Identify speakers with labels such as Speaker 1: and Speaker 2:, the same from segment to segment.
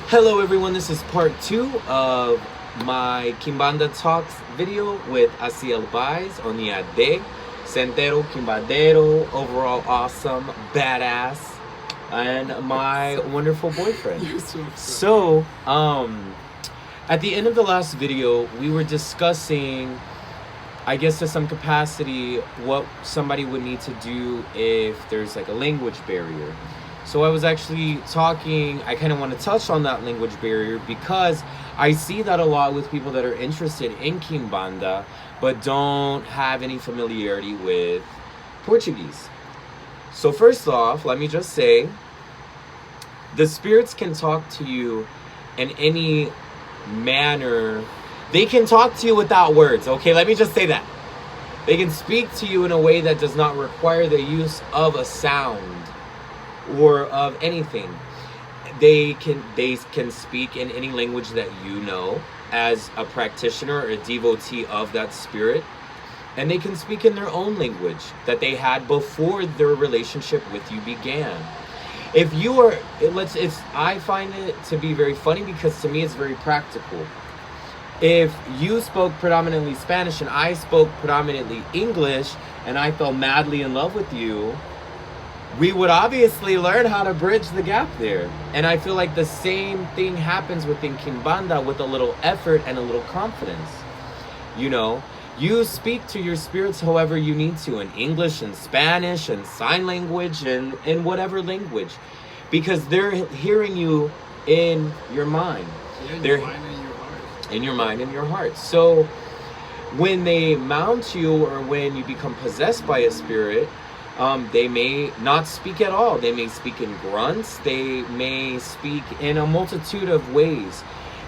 Speaker 1: Hello everyone, this is part 2 of my Quimbanda Talks video with Asieloshunyeyeo, Sentero, Quimbadero, overall awesome, badass, and my wonderful boyfriend. So, at the end of the last video, we were discussing, I guess to some capacity, what somebody would need to do if there's like a language barrier. So I was actually talking, I kind of want to touch on that language barrier because I see that a lot with people that are interested in Quimbanda but don't have any familiarity with Portuguese. So first off, let me just say, the spirits can talk to you in any manner. They can talk to you without words, okay? Let me just say that. They can speak to you in a way that does not require the use of a sound or of anything. They can speak in any language that you know as a practitioner or a devotee of that spirit, and they can speak in their own language that they had before their relationship with you began. If you are, I find it to be very funny because to me it's very practical. If you spoke predominantly Spanish and I spoke predominantly English and I fell madly in love with you, we would obviously learn how to bridge the gap there. And I feel like the same thing happens within Quimbanda with a little effort and a little confidence. You know, you speak to your spirits however you need to, in English and Spanish and sign language and in whatever language, because they're hearing you in your mind.
Speaker 2: In
Speaker 1: they're
Speaker 2: your mind and your heart.
Speaker 1: In your mind and your heart. So when they mount you or when you become possessed by a spirit, they may not speak at all. They may speak in grunts. They may speak in a multitude of ways.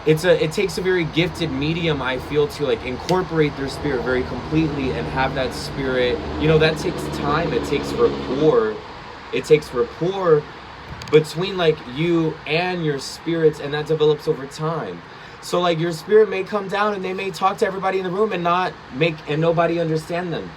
Speaker 1: It takes a very gifted medium, I feel, to like incorporate their spirit very completely and have that spirit. You know, that takes time. It takes rapport. It takes rapport between like you and your spirits, and that develops over time. So like your spirit may come down and they may talk to everybody in the room and nobody understand them.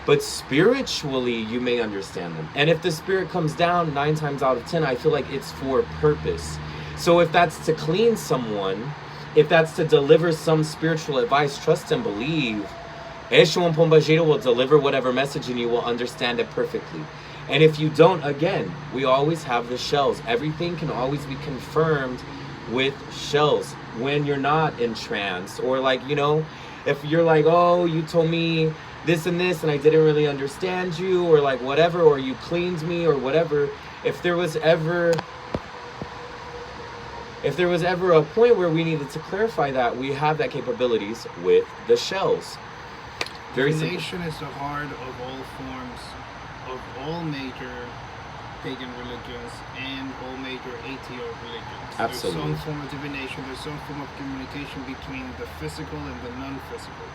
Speaker 1: But spiritually, you may understand them. And if the spirit comes down 9 times out of 10, I feel like it's for a purpose. So if that's to clean someone, if that's to deliver some spiritual advice, trust and believe, Asieloshunyeyeo will deliver whatever message and you will understand it perfectly. And if you don't, again, we always have the shells. Everything can always be confirmed with shells when you're not in trance. Or like, you know, if you're like, oh, you told me this and this and I didn't really understand you, or like whatever, or you cleaned me or whatever. If there was ever a point where we needed to clarify that, we have that capabilities with the shells.
Speaker 2: Divination is the heart of all forms of all major pagan religions and all major ATO religions.
Speaker 1: Absolutely.
Speaker 2: There's some form of divination, there's some form of communication between the physical and the non-physical.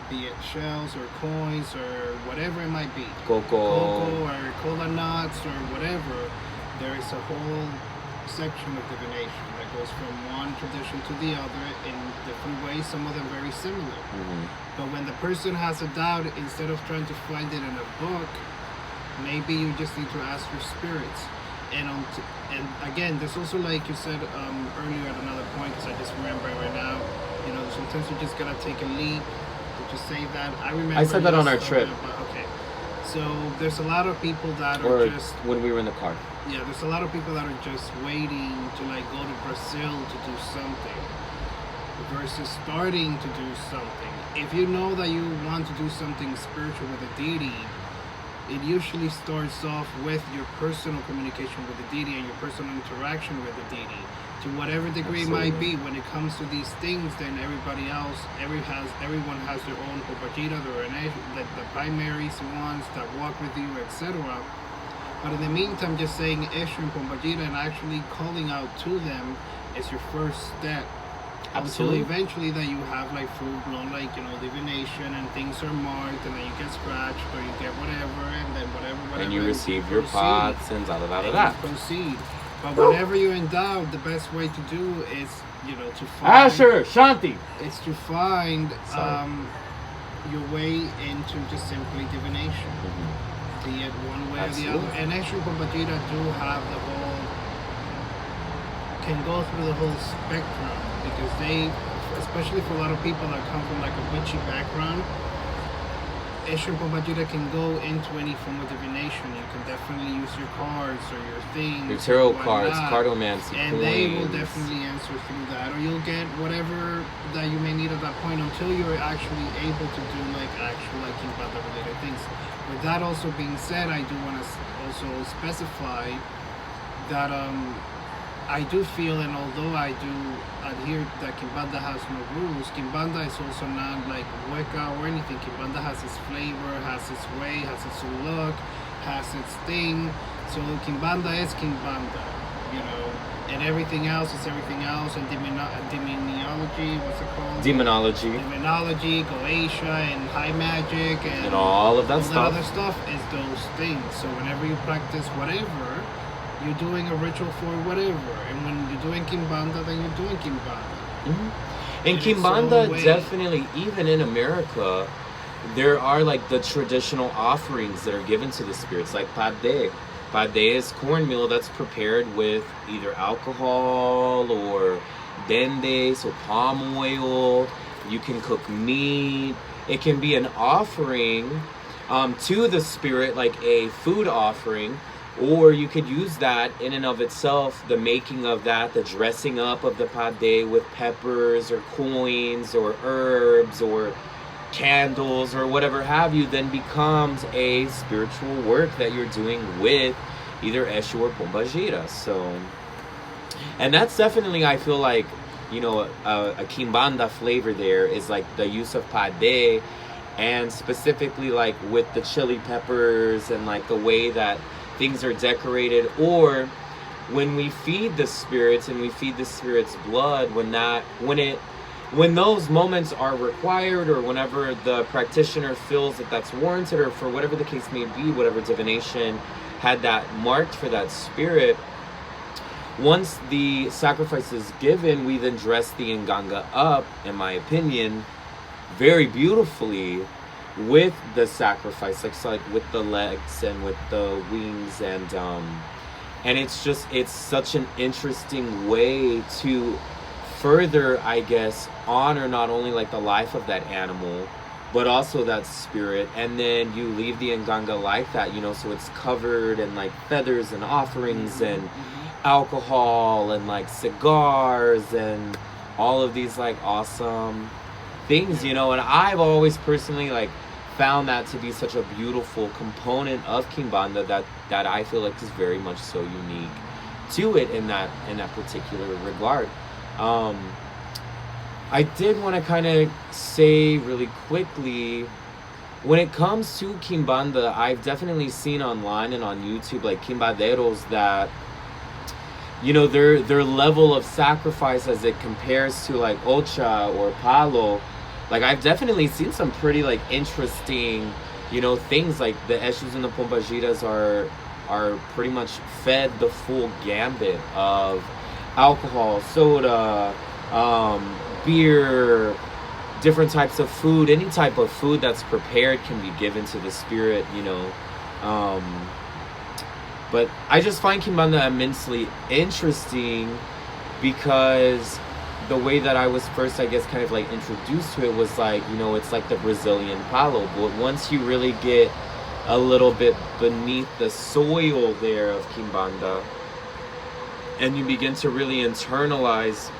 Speaker 2: Be it shells or coins or whatever it might be. Cocoa or cola nuts or whatever. There is a whole section of divination that goes from one tradition to the other in different ways, some of them very similar.
Speaker 1: Mm-hmm.
Speaker 2: But when the person has a doubt, instead of trying to find it in a book, maybe you just need to ask your spirits. And again, there's also, like you said earlier at another point, because I just remember right now, you know, sometimes you just gotta take a leap. To say that, I
Speaker 1: said that on our trip.
Speaker 2: Okay, so there's a lot of people that
Speaker 1: or
Speaker 2: are just
Speaker 1: when we were in the car.
Speaker 2: Yeah, there's a lot of people that are just waiting to like go to Brazil to do something versus starting to do something. If you know that you want to do something spiritual with a deity, it usually starts off with your personal communication with the deity and your personal interaction with the deity. To whatever degree it might be, when it comes to these things, then everybody else, everyone has their own Popajita, the primary ones that walk with you, etc. But in the meantime, just saying Eshu and Popajita and actually calling out to them is your first step.
Speaker 1: Absolutely.
Speaker 2: Until eventually that you have like full-blown, like, you know, divination and things are marked and then you get scratched or you get whatever and then whatever.
Speaker 1: And you receive your pots and da.
Speaker 2: Proceed. But whenever you're in doubt, the best way to do is, you know, to find...
Speaker 1: Asher, Shanti!
Speaker 2: It's to find your way into just simply divination.
Speaker 1: Mm-hmm.
Speaker 2: Be it one way
Speaker 1: Absolutely.
Speaker 2: or the other. And actually, Quimbanda do have the whole can go through the whole spectrum, because they, especially for a lot of people that come from like a witchy background, Eshu and Pombajita can go into any form of divination. You can definitely use your cards or your things,
Speaker 1: your tarot
Speaker 2: or
Speaker 1: cards,
Speaker 2: whatnot,
Speaker 1: cartomancy,
Speaker 2: and
Speaker 1: coins.
Speaker 2: they will definitely answer through that, or you'll get whatever that you may need at that point until you're actually able to do like actual like Quimbanda related things. With that also being said, I do want to also specify that I do feel, and although I do adhere that Quimbanda has no rules, Quimbanda is also not like Wicca or anything. Quimbanda has its flavor, has its way, has its look, has its thing. So Quimbanda is Quimbanda, you know, and everything else is everything else. And demonology, what's it called? Demonology, Goetia, and high magic, and
Speaker 1: all of that
Speaker 2: all
Speaker 1: stuff.
Speaker 2: That other stuff is those things. So whenever you practice whatever, you're doing a ritual for whatever, and when you're doing Quimbanda, then you're doing Quimbanda.
Speaker 1: Mm-hmm. And Quimbanda, definitely, even in America, there are like the traditional offerings that are given to the spirits, like pade. Pade is cornmeal that's prepared with either alcohol or dende, so palm oil. You can cook meat. It can be an offering to the spirit, like a food offering. Or you could use that in and of itself, the making of that, the dressing up of the pade with peppers or coins or herbs or candles or whatever have you, then becomes a spiritual work that you're doing with either Eshu or Pombajita. So, and that's definitely, I feel like, you know, a Quimbanda flavor there is like the use of pade, and specifically like with the chili peppers and like the way that things are decorated, or when we feed the spirits and we feed the spirits blood, when those moments are required, or whenever the practitioner feels that that's warranted, or for whatever the case may be, whatever divination had that marked for that spirit, once the sacrifice is given, we then dress the Nganga up, in my opinion, very beautifully with the sacrifice, like with the legs and with the wings, and it's such an interesting way to further, I guess, honor not only like the life of that animal, but also that spirit. And then you leave the Nganga like that, you know, so it's covered in like feathers and offerings and alcohol and like cigars and all of these like awesome things, you know. And I've always personally like found that to be such a beautiful component of Quimbanda that I feel like is very much so unique to it in that particular regard. I did want to kind of say really quickly, when it comes to Quimbanda, I've definitely seen online and on YouTube like Quimbanderos that, you know, their level of sacrifice as it compares to like Ocha or Palo. Like, I've definitely seen some pretty, like, interesting, you know, things. Like, the Eshus and the Pombajitas are pretty much fed the full gambit of alcohol, soda, beer, different types of food. Any type of food that's prepared can be given to the spirit, you know. But I just find Quimbanda immensely interesting because the way that I was first, I guess, kind of like introduced to it was like, you know, it's like the Brazilian palo. But once you really get a little bit beneath the soil there of Quimbanda, and you begin to really internalize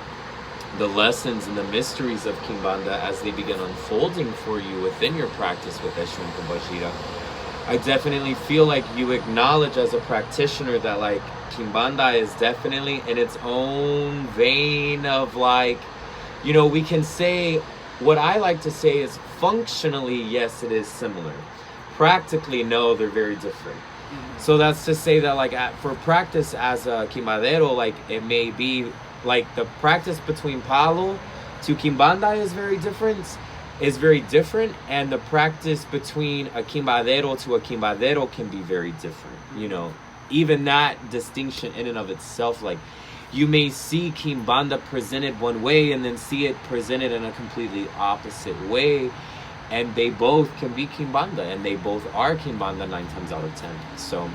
Speaker 1: the lessons and the mysteries of Quimbanda as they begin unfolding for you within your practice with Eshu and Pombajita, I definitely feel like you acknowledge as a practitioner that like Quimbanda is definitely in its own vein of like, you know, we can say, what I like to say is functionally, yes, it is similar. Practically, no, they're very different. So that's to say that like for practice as a Quimbandero, like it may be like the practice between Palo to Quimbanda is very different, and the practice between a Quimbandero to a Quimbandero can be very different, you know. Even that distinction in and of itself, like you may see Quimbanda presented one way and then see it presented in a completely opposite way, and they both can be Quimbanda, and they both are Quimbanda 9 times out of 10. So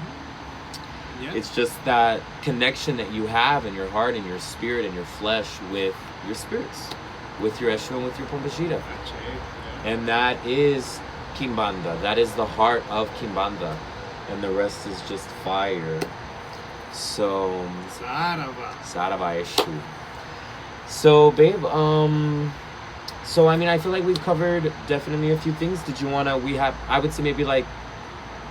Speaker 2: Yeah.
Speaker 1: It's just that connection that you have in your heart and your spirit and your flesh with your spirits, with your Eshu and with your Pombajita.
Speaker 2: That's it. Yeah.
Speaker 1: And that is Quimbanda. That is the heart of Quimbanda. And the rest is just fire. So
Speaker 2: Sarava.
Speaker 1: Sarava Eshu. So babe, so I mean I feel like we've covered definitely a few things. Did you wanna I would say maybe like,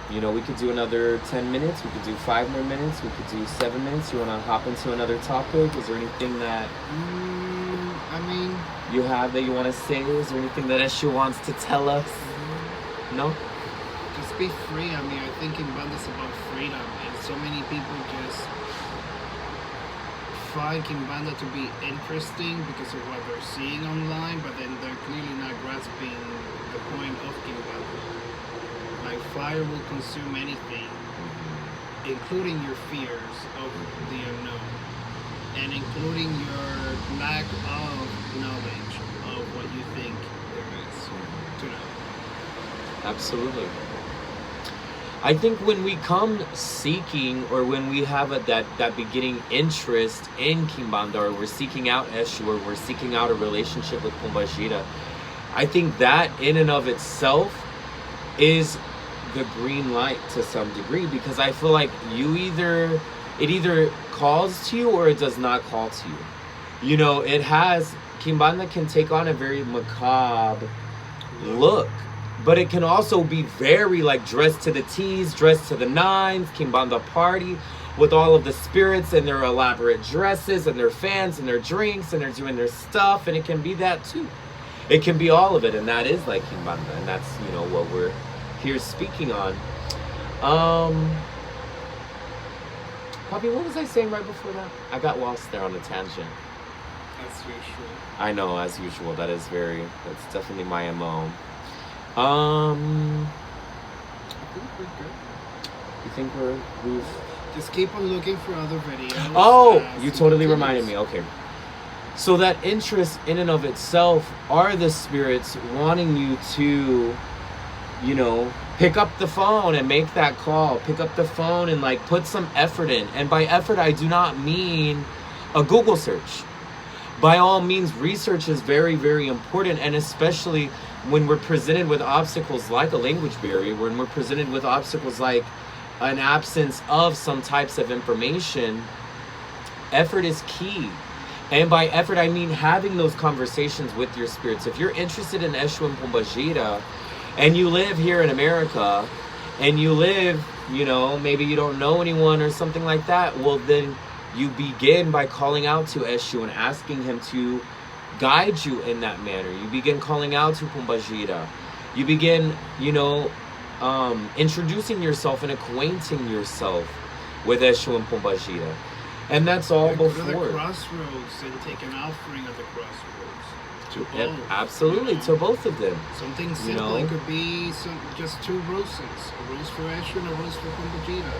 Speaker 1: you know, we could do another 10 minutes, we could do 5 more minutes, we could do 7 minutes. You wanna hop into another topic? Is there anything that
Speaker 2: I mean,
Speaker 1: you have that you wanna say? Is there anything that Eshu wants to tell us? No?
Speaker 2: just be free. I mean, I think Quimbanda is about freedom, and so many people just find Quimbanda to be interesting because of what they're seeing online, but then they're clearly not grasping the point of Quimbanda. Like fire will consume anything, including your fears of the unknown, and including your lack of knowledge of what you think there is to know.
Speaker 1: Absolutely. I think when we come seeking, or when we have that beginning interest in Quimbanda, or we're seeking out Eshu, or we're seeking out a relationship with Pombajita, I think that in and of itself is the green light to some degree, because I feel like it either calls to you or it does not call to you. You know, Quimbanda can take on a very macabre look. But it can also be very like dressed to the T's, dressed to the nines, Quimbanda party with all of the spirits and their elaborate dresses and their fans and their drinks and they're doing their stuff. And it can be that too. It can be all of it. And that is like Quimbanda. And that's, you know, what we're here speaking on. Poppy, what was I saying right before that? I got lost there on a tangent.
Speaker 2: As usual.
Speaker 1: I know, as usual. That's definitely my MO.
Speaker 2: I think we're good.
Speaker 1: You think we've
Speaker 2: Just keep on looking for other videos.
Speaker 1: Oh,
Speaker 2: as
Speaker 1: you
Speaker 2: it
Speaker 1: totally
Speaker 2: continues.
Speaker 1: reminded me. Okay. So that interest in and of itself are the spirits wanting you to, you know, pick up the phone and make that call. Pick up the phone and like put some effort in. And by effort, I do not mean a Google search. By all means, research is very, very important, and especially when we're presented with obstacles like a language barrier, when we're presented with obstacles like an absence of some types of information, effort is key. And by effort, I mean having those conversations with your spirits. If you're interested in Eshu and Pombajita, and you live here in America, and you live, you know, maybe you don't know anyone or something like that, well then you begin by calling out to Eshu and asking him to guide you in that manner. You begin calling out to Pombajita. You begin, you know, introducing yourself and acquainting yourself with Eshu and Pombajita. And that's all
Speaker 2: Go to
Speaker 1: before.
Speaker 2: the crossroads and take an offering at the crossroads. To
Speaker 1: Yep,
Speaker 2: both,
Speaker 1: absolutely,
Speaker 2: you know?
Speaker 1: to both of them.
Speaker 2: Something simple.
Speaker 1: You know?
Speaker 2: It could be just 2 roses. A rose for Eshu and a rose for Pombajita.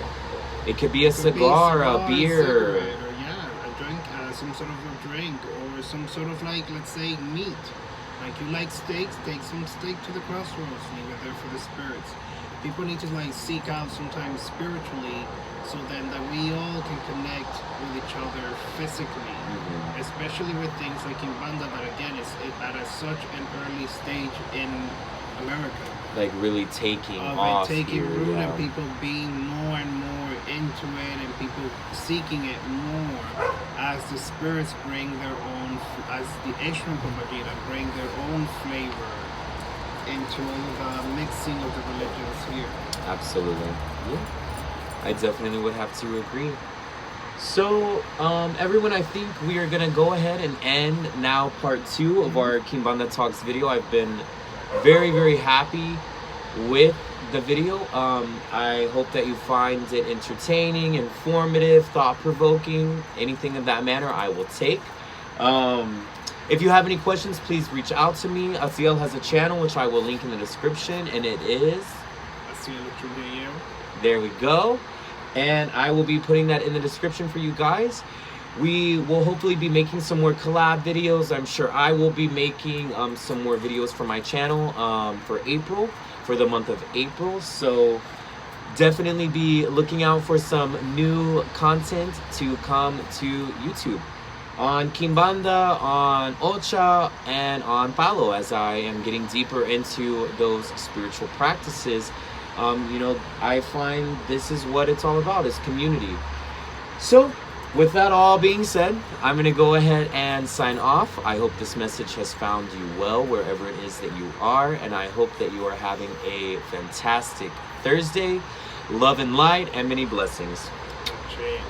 Speaker 1: It could be a
Speaker 2: It could be
Speaker 1: cigar, a
Speaker 2: cigar,
Speaker 1: beer.
Speaker 2: cigarette, or yeah, a drink, some sort of a drink, or some sort of like, let's say, meat. Like you like steaks, take some steak to the crossroads, leave it there for the spirits. People need to like seek out sometimes spiritually, so then that we all can connect with each other physically, especially with things like Quimbanda that again is at such an early stage in America.
Speaker 1: Like really taking
Speaker 2: Of
Speaker 1: off
Speaker 2: it taking
Speaker 1: here,
Speaker 2: root
Speaker 1: yeah.
Speaker 2: and people being more and more into it and people seeking it more as the spirits bring their own, as the Eshu and Pombajita bring their own flavor into all the mixing of the religions here.
Speaker 1: Absolutely. Yeah. I definitely would have to agree. So, everyone, I think we are going to go ahead and end now part 2 of our Quimbanda Talks video. I've been very, very happy with the video. I hope that you find it entertaining, informative, thought-provoking, anything of that manner I will take. If you have any questions, please reach out to me. Asiel has a channel, which I will link in the description, and it is...
Speaker 2: Asieloshunyeyeo.
Speaker 1: There we go. And I will be putting that in the description for you guys. We will hopefully be making some more collab videos. I'm sure I will be making some more videos for my channel for April, for the month of April. So definitely be looking out for some new content to come to YouTube on Quimbanda, on Ocha, and on Palo, as I am getting deeper into those spiritual practices. I find this is what it's all about, is community. So, with that all being said, I'm going to go ahead and sign off. I hope this message has found you well wherever it is that you are, and I hope that you are having a fantastic Thursday. Love and light and many blessings.
Speaker 2: Cheers.